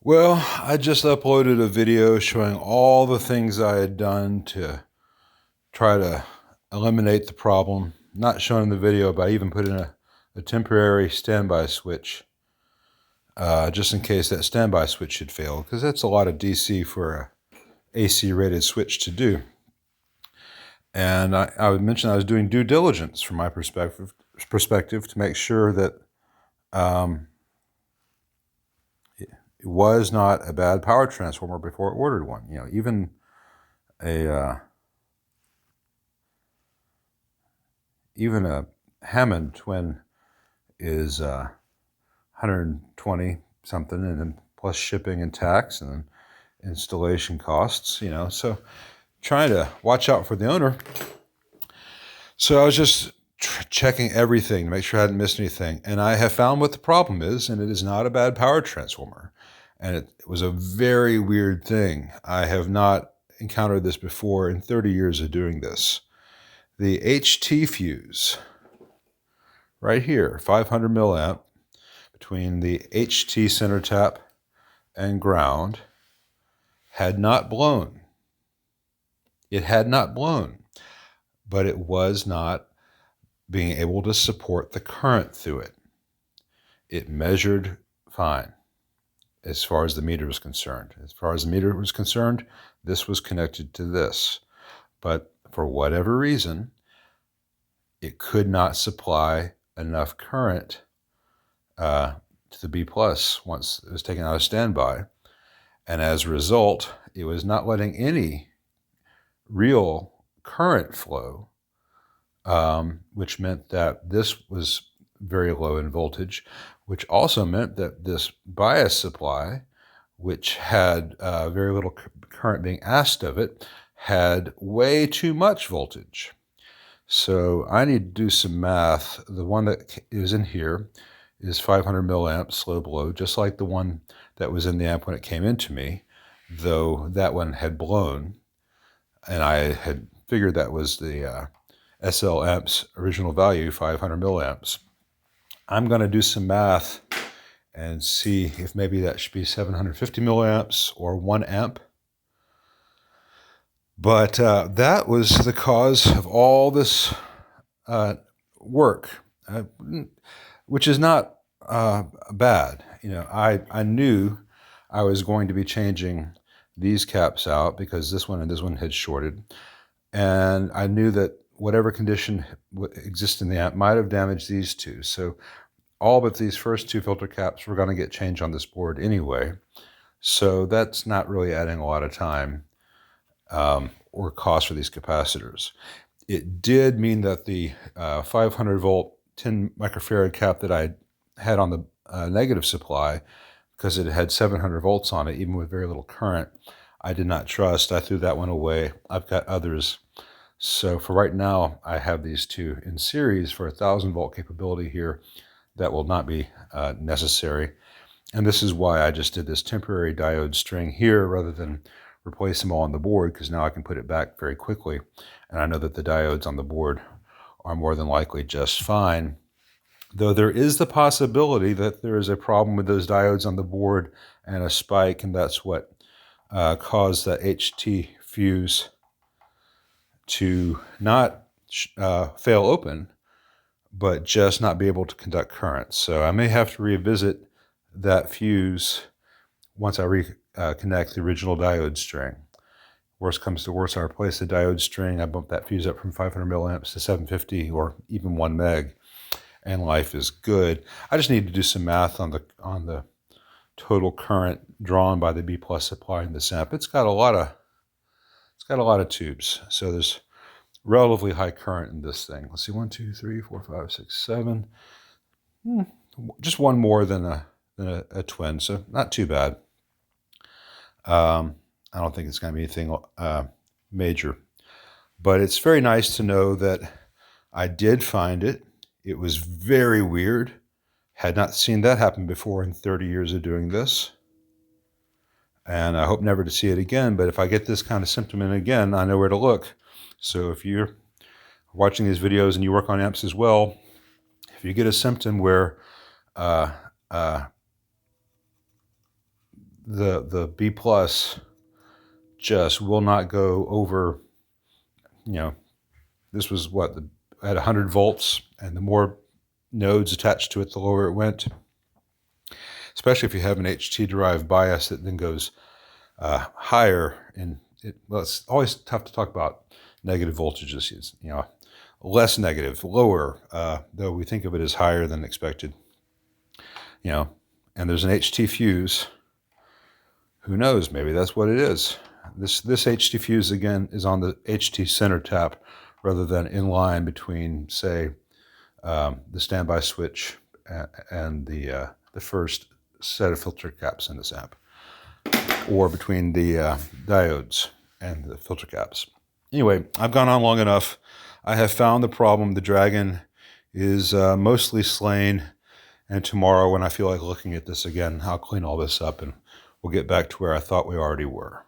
Well, I just uploaded a video showing all the things I had done to try to eliminate the problem. Not showing the video, but I even put in a temporary standby switch, just in case that standby switch should fail, because that's a lot of DC for a AC rated switch to do. And I would mention I was doing due diligence from my perspective to make sure that it was not a bad power transformer before I ordered one. You know, even a Hammond twin is 120 something, and then plus shipping and tax and then installation costs, so trying to watch out for the owner. So I was just checking everything to make sure I hadn't missed anything, and I have found what the problem is, and it is not a bad power transformer. And it was a very weird thing. I have not encountered this before in 30 years of doing this. The HT fuse right here, 500 milliamp, between the HT center tap and ground, had not blown. It had not blown, but it was not being able to support the current through it. It measured fine as far as the meter was concerned. As far as the meter was concerned, this was connected to this. But for whatever reason, it could not supply enough current to the B plus once it was taken out of standby. And as a result, it was not letting any real current flow, which meant that this was very low in voltage, which also meant that this bias supply, which had very little current being asked of it, had way too much voltage. So I need to do some math. The one that is in here is 500 milliamps slow blow, just like the one that was in the amp when it came into me, though that one had blown. And I had figured that was the SL amp's original value, 500 milliamps. I'm going to do some math and see if maybe that should be 750 milliamps or 1 amp. But that was the cause of all this work, which is not bad. I knew I was going to be changing these caps out because this one and this one had shorted. And I knew that whatever condition exists in the amp might have damaged these two. So all but these first two filter caps were going to get changed on this board anyway. So that's not really adding a lot of time or cost for these capacitors. It did mean that the 500 volt 10 microfarad cap that I had on the negative supply, because it had 700 volts on it, even with very little current, I did not trust. I threw that one away. I've got others. So for right now, I have these two in series for 1,000 volt capability here. That will not be necessary. And this is why I just did this temporary diode string here rather than replace them all on the board, because now I can put it back very quickly. And I know that the diodes on the board are more than likely just fine. Though there is the possibility that there is a problem with those diodes on the board and a spike, and that's what caused the HT fuse to not fail open, but just not be able to conduct current. So I may have to revisit that fuse once I reconnect the original diode string. Worst comes to worst, I replace the diode string. I bump that fuse up from 500 milliamps to 750 or even 1 meg, and life is good. I just need to do some math on the total current drawn by the B plus supply in this amp. It's got a lot of tubes, so there's relatively high current in this thing. Let's see, 1, 2, 3, 4, 5, 6, 7. Just one more than a twin, so not too bad. I don't think it's going to be anything major, but it's very nice to know that I did find it. It was very weird. Had not seen that happen before in 30 years of doing this. And I hope never to see it again, but if I get this kind of symptom in again, I know where to look. So if you're watching these videos and you work on amps as well, if you get a symptom where the B plus just will not go over, this was at 100 volts, and the more nodes attached to it, the lower it went. Especially if you have an HT-derived bias that then goes higher. It's always tough to talk about negative voltages. It's, less negative, lower, though we think of it as higher than expected. And there's an HT fuse. Who knows? Maybe that's what it is. This HT fuse, again, is on the HT center tap rather than in line between, say, the standby switch and the first set of filter caps in this amp, or between the diodes and the filter caps. Anyway, I've gone on long enough. I have found the problem. The dragon is mostly slain, and tomorrow when I feel like looking at this again, I'll clean all this up and we'll get back to where I thought we already were.